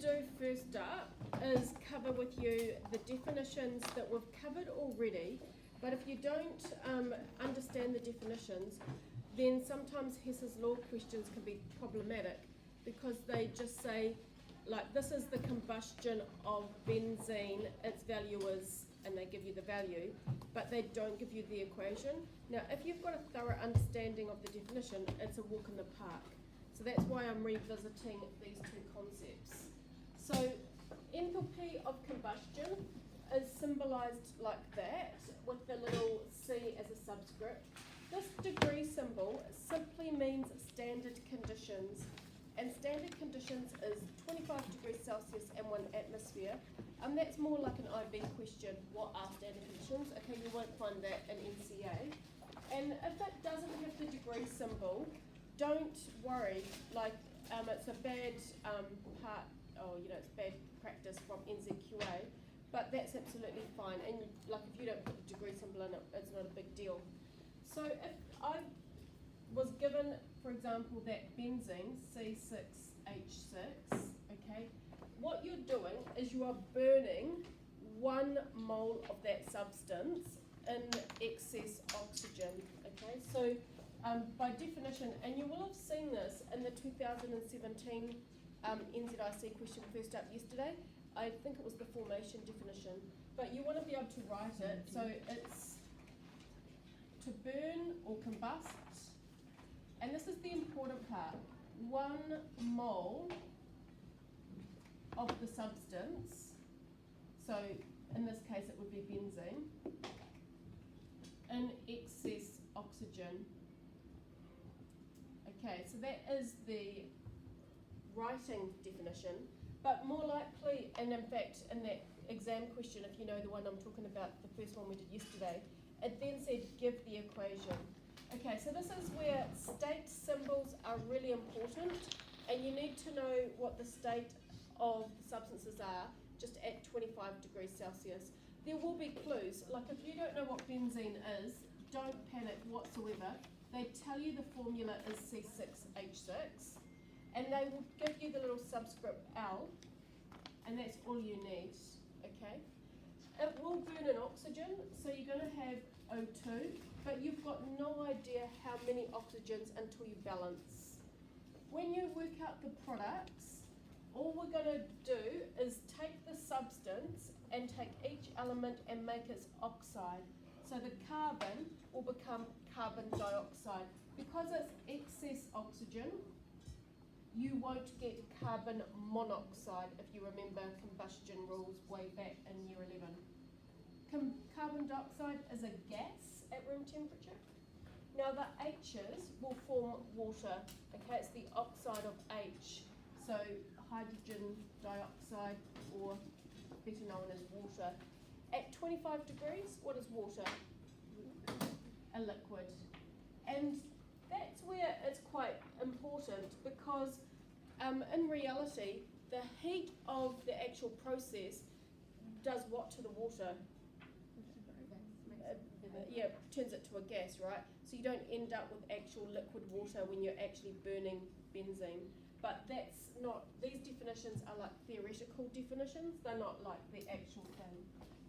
do first up is cover with you the definitions that we've covered already, but if you don't understand the definitions, then sometimes Hess's law questions can be problematic because they just say, like, this is the combustion of benzene, its value is, and they give you the value, but they don't give you the equation. Now, if you've got a thorough understanding of the definition, it's a walk in the park. So that's why I'm revisiting these two concepts. So enthalpy of combustion is symbolised like that, with the little c as a subscript. This degree symbol simply means standard conditions. And standard conditions is 25 degrees Celsius and 1 atmosphere. That's more like an IB question, what are standard conditions? Okay, you won't find that in NCA. And if it doesn't have the degree symbol, don't worry, like it's a bad it's bad practice from NZQA, but that's absolutely fine. And like if you don't put the degree symbol in it, it's not a big deal. So if I was given, for example, that benzene, C6H6, okay, what you're doing is you are burning 1 mole of that substance in excess oxygen, okay? So by definition, and you will have seen this in the 2017 NZIC question first up yesterday, I think it was the formation definition, but you want to be able to write it, so it's to burn or combust. And this is the important part, 1 mole of the substance, so in this case it would be benzene, in excess oxygen. Okay, so that is the writing definition, but more likely, and in fact in that exam question, if you know the one I'm talking about, the first one we did yesterday, it then said give the equation. Okay, so this is where state symbols are really important, and you need to know what the state of the substances are just at 25 degrees Celsius. There will be clues, like if you don't know what benzene is, don't panic whatsoever. They tell you the formula is C6H6, and they will give you the little subscript L, and that's all you need, okay? It will burn in oxygen, so you're going to have O2, but you've got no idea how many oxygens until you balance. When you work out the products, all we're going to do is take the substance and take each element and make its oxide. So the carbon will become carbon dioxide. Because it's excess oxygen, you won't get carbon monoxide, if you remember combustion rules way back in year 11. Carbon dioxide is a gas at room temperature. Now the H's will form water, okay, it's the oxide of H, so hydrogen dioxide, or better known as water. At 25 degrees, what is water? A liquid. And that's where it's quite important, because in reality, the heat of the actual process does what to the water? Turns it to a gas, right? So you don't end up with actual liquid water when you're actually burning benzene. But that's not, these definitions are like theoretical definitions, they're not like the actual thing.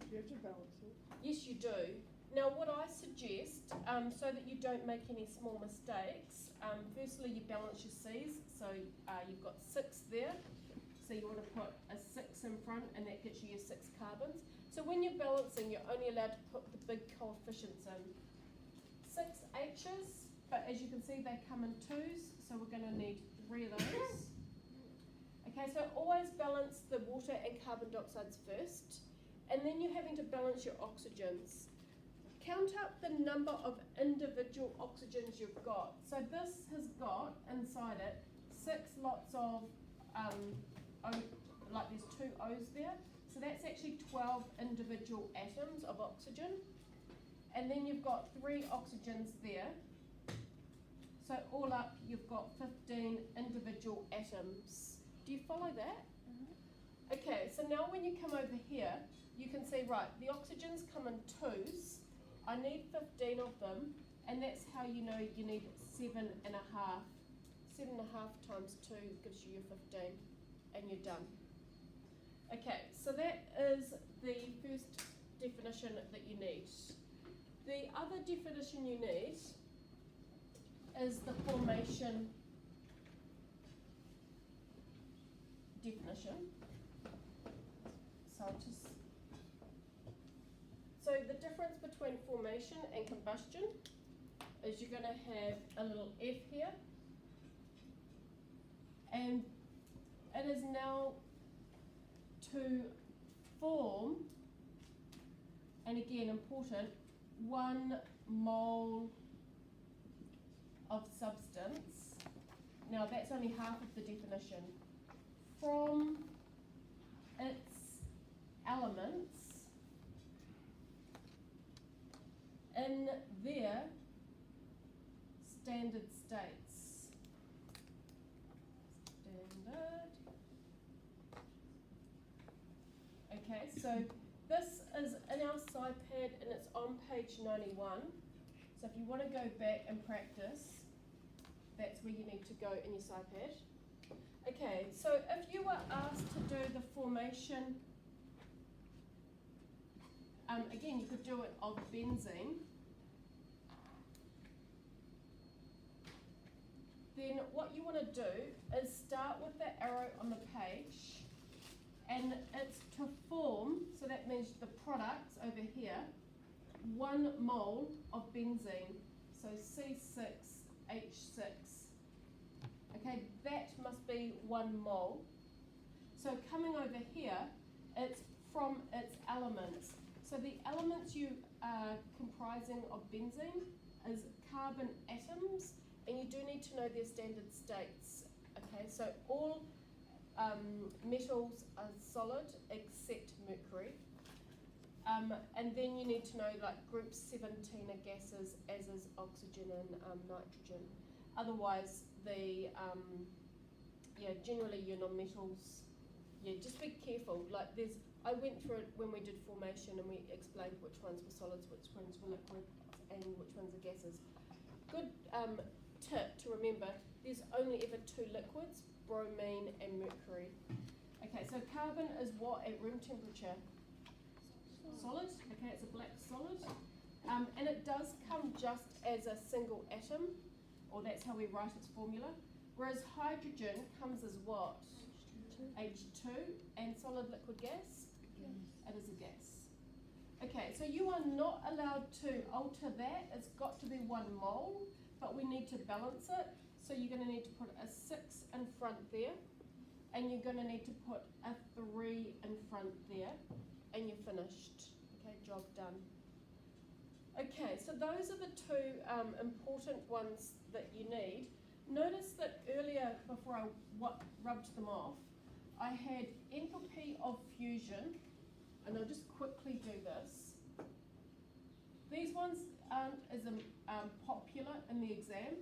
Do you have to balance it? Yes, you do. Now what I suggest, so that you don't make any small mistakes, firstly you balance your C's, so you've got 6 there, so you want to put a 6 in front and that gets you your 6 carbons. So when you're balancing, you're only allowed to put the big coefficients in. 6 H's, but as you can see they come in 2s, so we're going to need 3 of those. Okay, so always balance the water and carbon dioxides first, and then you're having to balance your oxygens. Count up the number of individual oxygens you've got. So this has got inside it 6 lots of, like there's 2 O's there. So that's actually 12 individual atoms of oxygen. And then you've got 3 oxygens there. So all up you've got 15 individual atoms. Do you follow that? Mm-hmm. Okay, so now when you come over here, you can see, right, the oxygens come in 2s. I need 15 of them, and that's how you know you need 7.5. 7.5 times 2 gives you your 15, and you're done. Okay, so that is the first definition that you need. The other definition you need is the formation definition. So the difference between formation and combustion is you're going to have a little F here, and it is now to form, and again important, 1 mole of substance. Now that's only half of the definition. From its elements in their standard states. Okay, so this is in our SciPad and it's on page 91. So if you want to go back and practice, that's where you need to go in your SciPad. Okay, so if you were asked to do the formation, again you could do it of benzene, then what you want to do is start with the arrow on the page, and it's to form, so that means the products over here, 1 mole of benzene, so C6H6. Okay, that must be 1 mole. So coming over here, it's from its elements. So the elements you are comprising of benzene is carbon atoms, and you do need to know their standard states. Okay, so all metals are solid except mercury. And then you need to know like group 17 are gases, as is oxygen and nitrogen. Otherwise, the generally your non-metals, just be careful. Like I went through it when we did formation and we explained which ones were solids, which ones were liquid, and which ones are gases. Good tip to remember, there's only ever 2 liquids, bromine and mercury. Okay, so carbon is what at room temperature? Solid. Okay, it's a black solid. And it does come just as a single atom, or that's how we write its formula. Whereas hydrogen comes as what? H2. And solid liquid gas? It is a gas. Okay, so you are not allowed to alter that. It's got to be 1 mole, but we need to balance it. So you're going to need to put a 6 in front there, and you're going to need to put a 3 in front there, and you're finished. Okay, job done. Okay, so those are the 2 important ones that you need. Notice that earlier, before I rubbed them off, I had enthalpy of fusion, and I'll just quickly do this. These ones aren't as popular in the exam,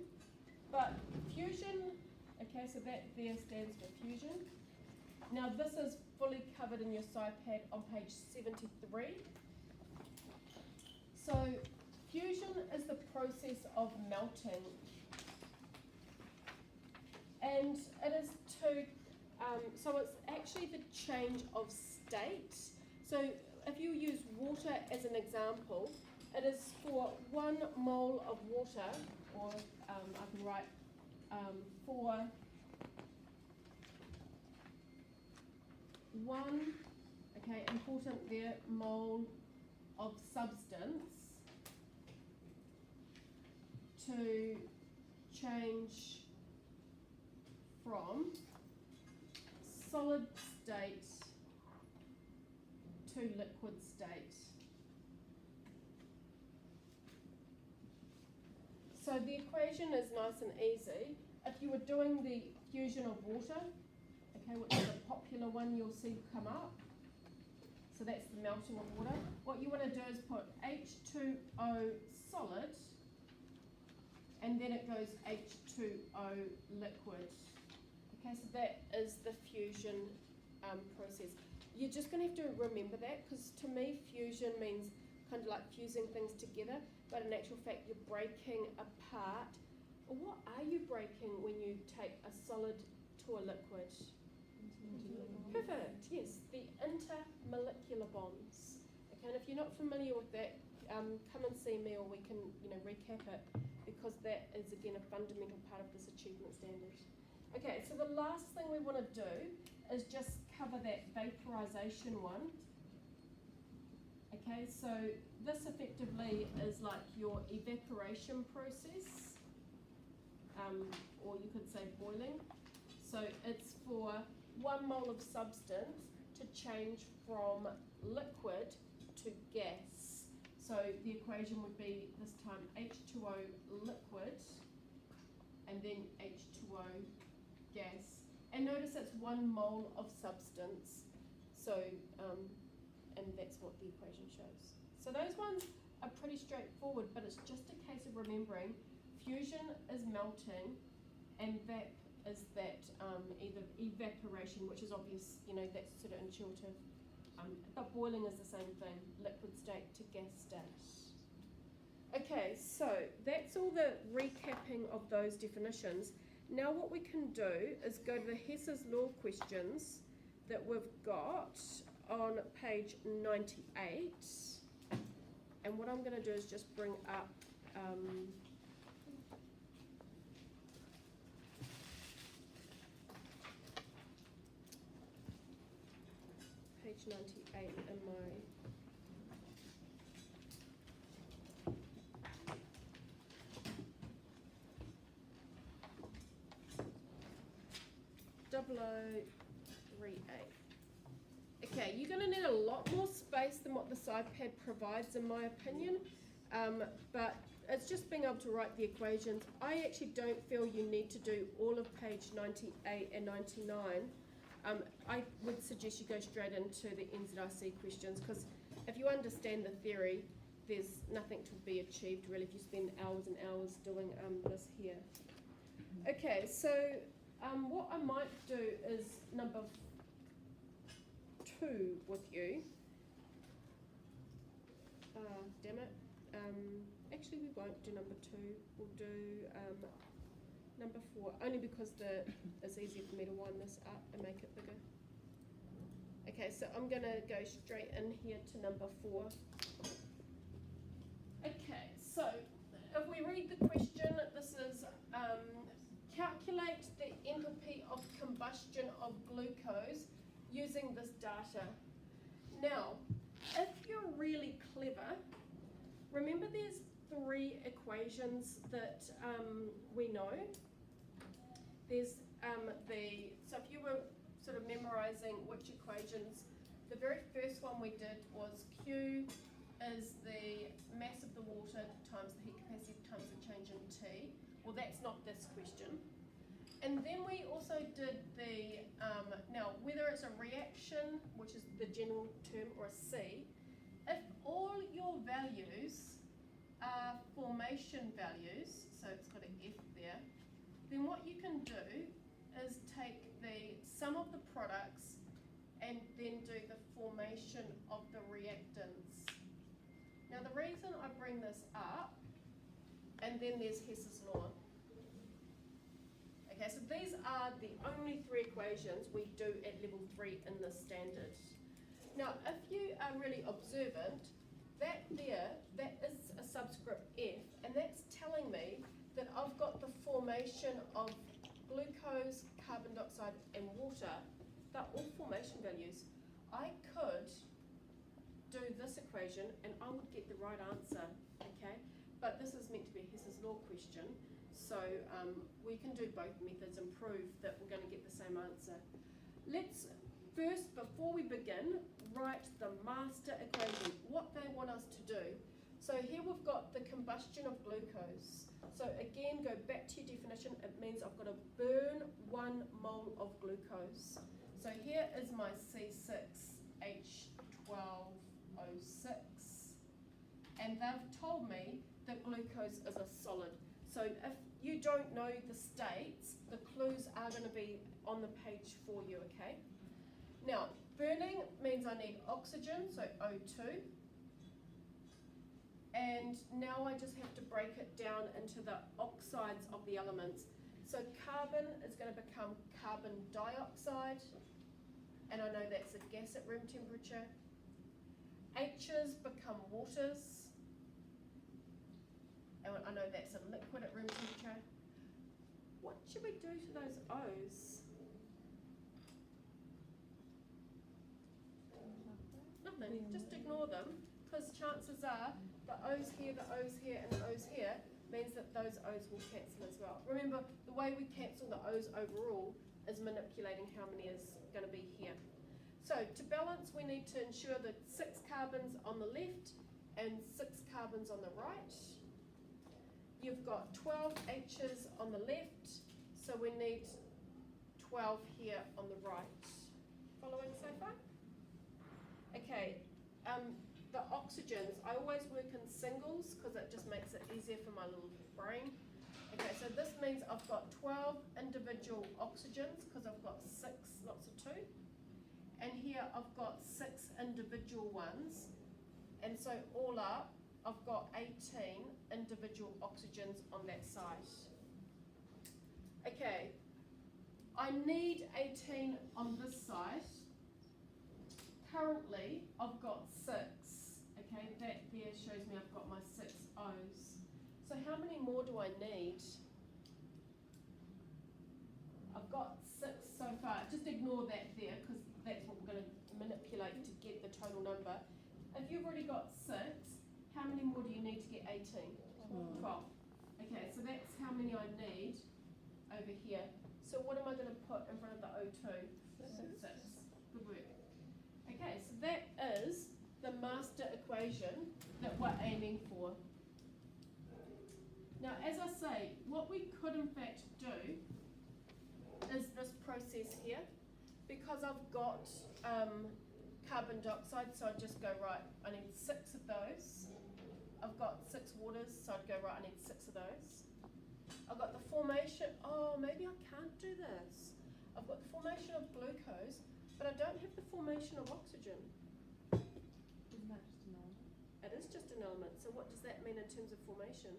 but fusion, okay, so that there stands for fusion. Now this is fully covered in your SciPad on page 73. So fusion is the process of melting, and it is so it's actually the change of state. So if you use water as an example, it is for 1 mole of water, or I can write for 1, okay, important there, mole of substance to change from solid state to liquid state. So the equation is nice and easy. If you were doing the fusion of water, okay, which is a popular one you'll see come up, so that's the melting of water, what you want to do is put H2O solid, and then it goes H2O liquid. Okay, so that is the fusion process. You're just going to have to remember that, because to me fusion means kind of like fusing things together, but in actual fact you're breaking apart. What are you breaking when you take a solid to a liquid? Perfect, yes, the intermolecular bonds. Okay, and if you're not familiar with that, come and see me, or we can, recap it, because that is again a fundamental part of this achievement standard. Okay, so the last thing we want to do is just cover that vaporization one. Okay, so this effectively is like your evaporation process, or you could say boiling. So it's for 1 mole of substance to change from liquid to gas. So the equation would be this time H2O liquid and then H2O gas. And notice it's 1 mole of substance. So, and that's what the equation shows. So those ones are pretty straightforward, but it's just a case of remembering fusion is melting and vap is that either evaporation, which is obvious, that's sort of intuitive, but boiling is the same thing, liquid state to gas state. Okay, so that's all the recapping of those definitions. Now what we can do is go to the Hess's law questions that we've got on page 98, and what I'm going to do is just bring up page 98 in my .0038. Okay, you're going to need a lot more space than what this iPad provides, in my opinion, but it's just being able to write the equations. I actually don't feel you need to do all of page 98 and 99. I would suggest you go straight into the NZIC questions, because if you understand the theory, there's nothing to be achieved really if you spend hours and hours doing this here. Okay, so what I might do is number 2 with you. Damn it. Actually, we won't do number 2. We'll do number 4, only because it's easier for me to wind this up and make it bigger. Okay, so I'm going to go straight in here to number 4. Okay, so if we read the question, this is calculate the enthalpy of combustion of glucose using this data. Now, if you're really clever, remember there's 3 equations that we know. There's so if you were sort of memorizing which equations, the very first one we did was Q is the mass of the water times the heat capacity times the change in T. Well, that's not this question. And then we also did the, now whether it's a reaction, which is the general term, or a C, if all your values are formation values, so it's got an F there, then what you can do is take the sum of the products and then do the formation of the reactants. Now the reason I bring this up, and then there's Hess's law. Okay, so these are the only 3 equations we do at level 3 in the standard. Now, if you are really observant, that there, that is a subscript F, and that's telling me that I've got the formation of glucose, carbon dioxide, and water. They're all formation values. I could do this equation, and I would get the right answer, okay? But this is meant to be a Hess's law question. So we can do both methods and prove that we're going to get the same answer. Let's first, before we begin, write the master equation, what they want us to do. So here we've got the combustion of glucose. So again, go back to your definition. It means I've got to burn 1 mole of glucose. So here is my C6H12O6. And they've told me that glucose is a solid. So if you don't know the states, the clues are going to be on the page for you, okay? Now, burning means I need oxygen, so O2. And now I just have to break it down into the oxides of the elements. So carbon is going to become carbon dioxide, and I know that's that's a gas at room temperature. H's become waters. And I know that's a liquid at room temperature. What should we do to those O's? Nothing, just ignore them, because chances are the O's here, and the O's here means that those O's will cancel as well. Remember, the way we cancel the O's overall is manipulating how many is going to be here. So to balance, we need to ensure that 6 carbons on the left and 6 carbons on the right. You've got 12 H's on the left, so we need 12 here on the right. Following so far? Okay, the oxygens, I always work in singles because it just makes it easier for my little brain. Okay, so this means I've got 12 individual oxygens because I've got 6 lots of 2. And here I've got 6 individual ones. And so all up, I've got 18 individual oxygens on that side. Okay, I need 18 on this side. Currently, I've got 6. Okay, that there shows me I've got my 6 O's. So how many more do I need? I've got 6 so far. Just ignore that there because that's what we're going to manipulate to get the total number. If you've already got 6, how many more do you need to get 18? 12. Okay, so that's how many I need over here. So what am I going to put in front of the O2? 6. Good work. Okay, so that is the master equation that we're aiming for. Now, as I say, what we could in fact do is this process here. Because I've got carbon dioxide, so I'd just go, right, I need 6 of those. I've got 6 waters, so I'd go, right, I need 6 of those. I've got the formation, oh, maybe I can't do this. I've got the formation of glucose, but I don't have the formation of oxygen. Isn't that just an element? It is just an element, so what does that mean in terms of formation?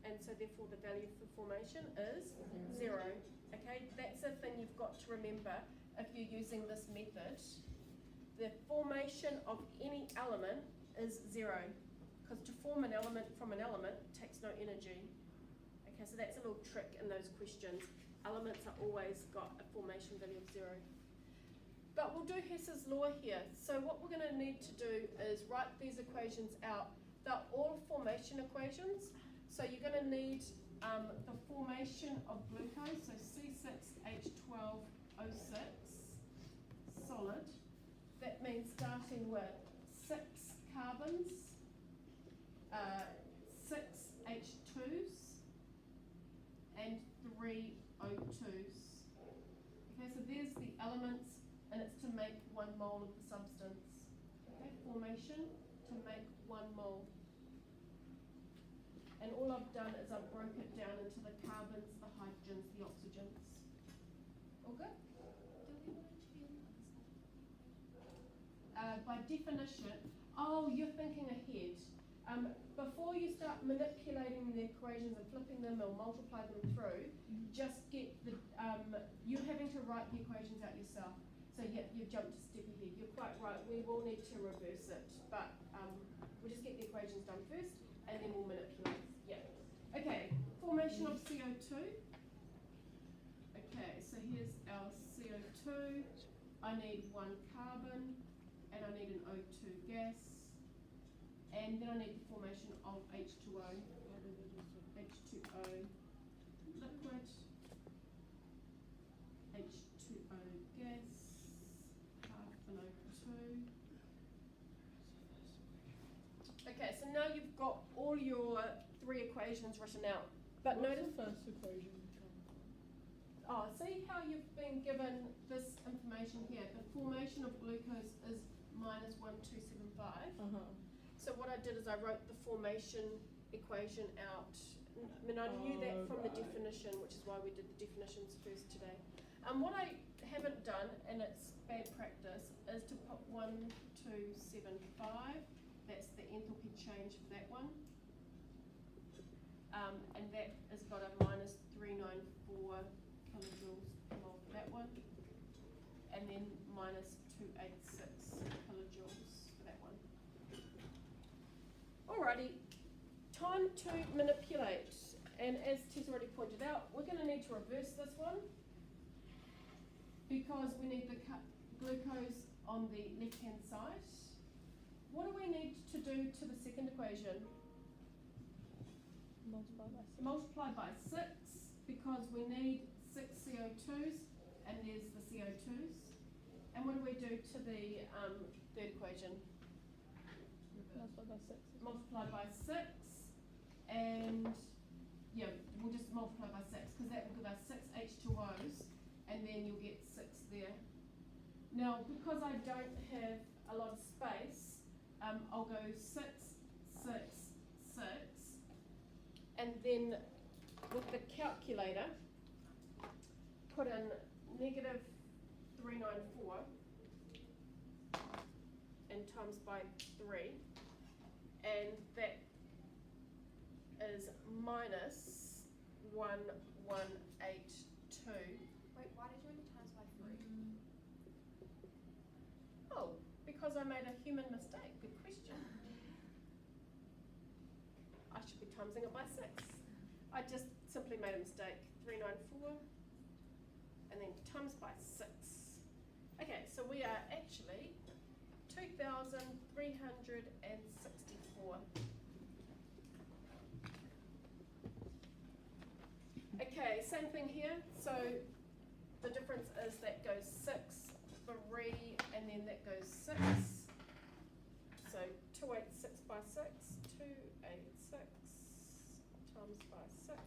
And so therefore the value for formation is 0. Okay, that's a thing you've got to remember if you're using this method. The formation of any element is 0, because to form an element from an element takes no energy. Okay, so that's a little trick in those questions. Elements are always got a formation value of 0. But we'll do Hess's law here. So what we're going to need to do is write these equations out. They're all formation equations. So you're going to need the formation of glucose, so C6H12O6, solid. That means starting with 6 carbons, 6 H2s, and 3 O2s. Okay, so there's the elements, and it's to make 1 mole of the substance. Okay, formation to make 1 mole. And all I've done is I've broke it down into the carbons, the hydrogens, the oxygens. All good? By definition, oh, you're thinking ahead. Before you start manipulating the equations and flipping them or multiply them through, just get the, you're having to write the equations out yourself. So you've jumped a step ahead. You're quite right, we will need to reverse it, but we'll just get the equations done first and then we'll manipulate. Yeah. Okay, formation of CO2. Okay, so here's our CO2. I need 1 carbon and I need an O2 gas. And then I need the formation of H2O. H2O liquid. H2O gas. Half an O2. Okay, so now you've got all your 3 equations written out. But What's notice the first equation come from? Oh, see how you've been given this information here? The formation of glucose is -1275. So what I did is I wrote the formation equation out. I mean, I knew that from the definition, which is why we did the definitions first today. What I haven't done, and it's bad practice, is to put 1275. That's the enthalpy change for that one. And that has got a -394 kilojoules per mole for that one. And then minus 286 kilojoules for that one. Alrighty, time to manipulate. And as Tess already pointed out, we're going to need to reverse this one because we need the glucose on the left-hand side. What do we need to do to the second equation? Multiply by 6 because we need 6 CO2s and there's the CO2s. And what do we do to the third equation? Multiply by 6 and yeah, we'll just multiply by 6 because that will give us 6 H2Os and then you'll get 6 there. Now, because I don't have a lot of space, I'll go 6, 6, 6, and then with the calculator, put in negative 394 and times by 3, and that is minus 1182. Wait, why did you want to times by 3? Oh, because I made a human mistake. Good question. I should be timesing it by 6. I just simply made a mistake. 394 and then times by 6. Okay, so we are actually 2,364. Okay, same thing here. So the difference is that goes 6, 3, and then that goes 6. So 286 by 6, 286 times by 6.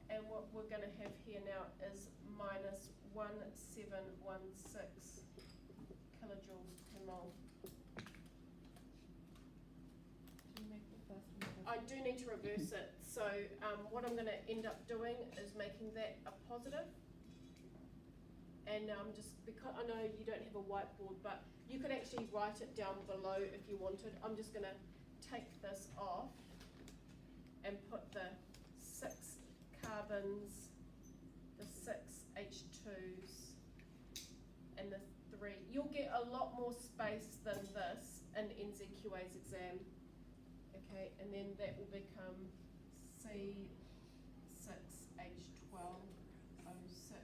And what we're going to have here now is minus 1716 kilojoules per mole. I do need to reverse it. So what I'm going to end up doing is making that a positive. And just because I know you don't have a whiteboard, but you could actually write it down below if you wanted. I'm just going to take this off and put the 6 carbons, the 6 H2s, and the 3. You'll get a lot more space than this in NZQA's exam. Okay, and then that will become C6H12O6.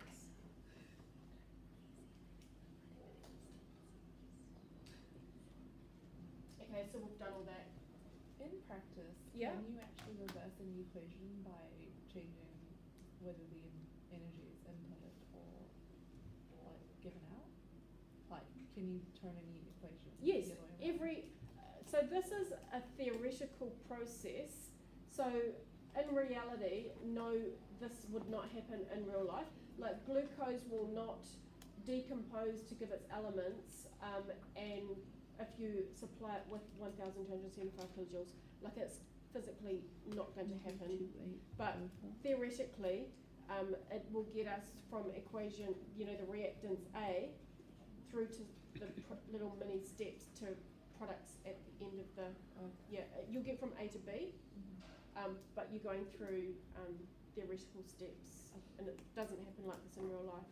Okay, so we've done all that. In practice, Yeah. can you actually reverse any equation by changing whether the energy is inputted or like given out? Like, can you turn any equation Yes, the other way around? so this is a theoretical process. So in reality, no, this would not happen in real life. Like glucose will not decompose to give its elements, and if you supply it with 1,275 kilojoules, like it's physically not going to happen. But theoretically, it will get us from equation, the reactants A, through to the little mini steps to products at the end of the, you'll get from A to B, but you're going through theoretical steps, and it doesn't happen like this in real life.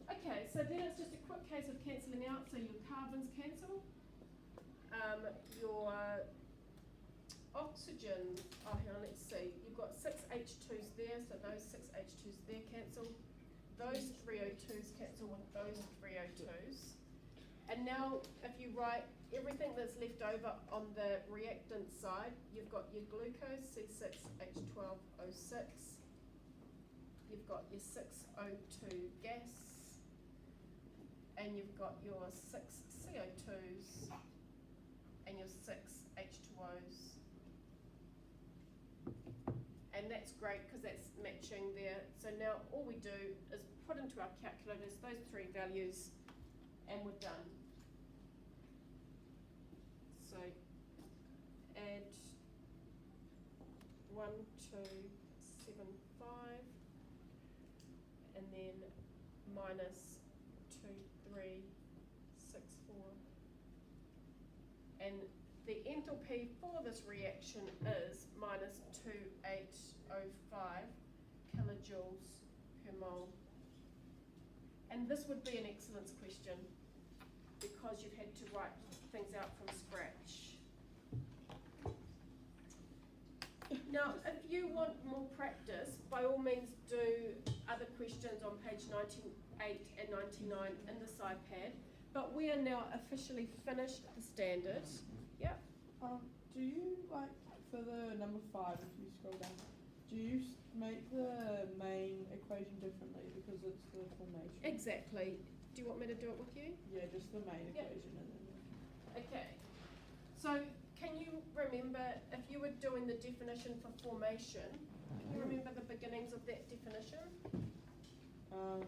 Okay, so then it's just a quick case of cancelling out, so your carbons cancel, your oxygen, hang on, let's see, you've got 6 H2s there, so those 6 H2s there cancel, those 3 O2s cancel with those 3 O2s. And now, if you write everything that's left over on the reactant side, you've got your glucose, C6H12O6. You've got your 6O2 gas. And you've got your 6 CO2s and your 6 H2Os. And that's great because that's matching there. So now all we do is put into our calculators those 3 values and we're done. So add 1275 and then minus 2364. And the enthalpy for this reaction is minus 2805 kilojoules per mole. And this would be an excellence question because you've had to write things out from scratch. Now, if you want more practice, by all means do other questions on page 98 and 99 in this iPad. But we are now officially finished the standard. Yep. Do you, like, for the number 5, if you scroll down, do you make the main equation differently because it's the formation? Exactly. Do you want me to do it with you? Yeah, just the main Yep. equation and then. Okay. So can you remember if you were doing the definition for formation, can you remember the beginnings of that definition? 1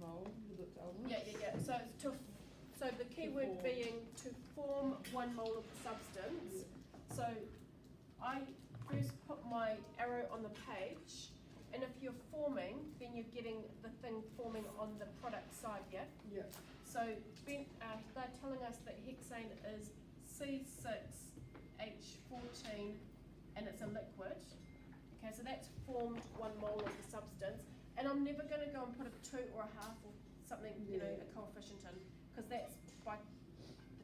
mole with its elements. Yeah. So it's so the key word form. being to form 1 mole of the substance. So I first put my arrow on the page, and if you're forming, then you're getting the thing forming on the product side, yeah? Yeah. So they're telling us that hexane is C6H14 and it's a liquid. Okay, so that's formed 1 mole of the substance. And I'm never going to go and put a 2 or a half or something, you know, a coefficient in, because that's by the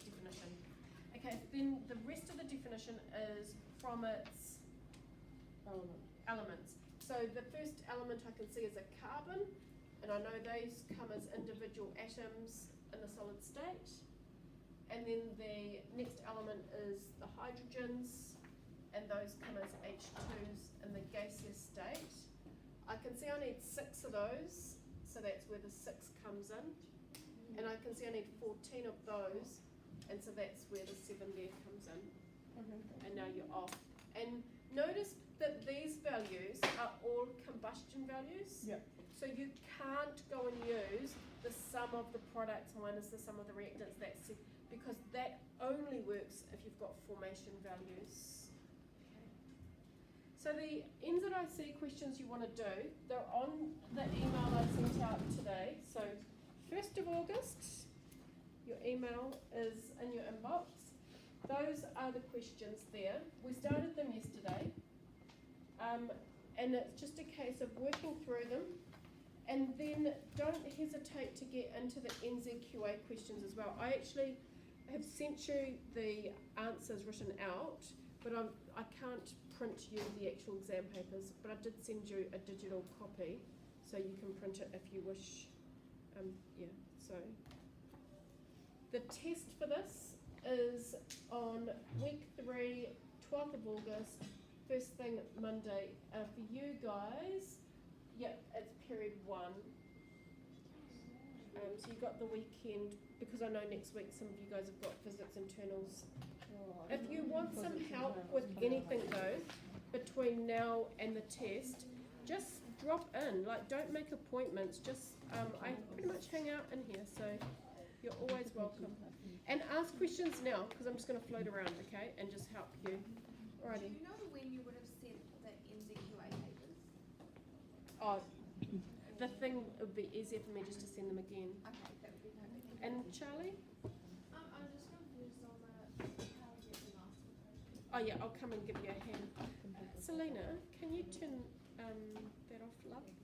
definition. Okay, then the rest of the definition is from its elements. So the first element I can see is a carbon, and I know those come as individual atoms in the solid state. And then the next element is the hydrogens, and those come as H2s in the gaseous state. I can see I need 6 of those, so that's where the 6 comes in. And I can see I need 14 of those, and so that's where the 7 there comes in. Okay. And now you're off. And notice that these values are all combustion values. Yeah. So you can't go and use the sum of the products minus the sum of the reactants, because that only works if you've got formation values. So the NZIC questions you want to do, they're on the email I sent out today. So 1st of August, your email is in your inbox. Those are the questions there. We started them yesterday. And it's just a case of working through them. And then don't hesitate to get into the NZQA questions as well. I actually have sent you the answers written out, but I can't print you the actual exam papers, but I did send you a digital copy, so you can print it if you wish. So the test for this is on week 3, 12th of August, first thing Monday. For you guys, it's period 1. So you've got the weekend, because I know next week some of you guys have got physics internals. If you want some help with anything though, between now and the test, just drop in. Like, don't make appointments. Just I pretty much hang out in here, so you're always welcome. And ask questions now, because I'm just going to float around, okay, and just help you. Alrighty. Do you know when you would have sent the NZQA papers? Oh, the thing would be easier for me just to send them again. Okay, that would be perfect. And Charlie? I'm just confused on the how to get the master code. Oh yeah, I'll come and give you a hand. Selena, can you turn that off, love? Thanks.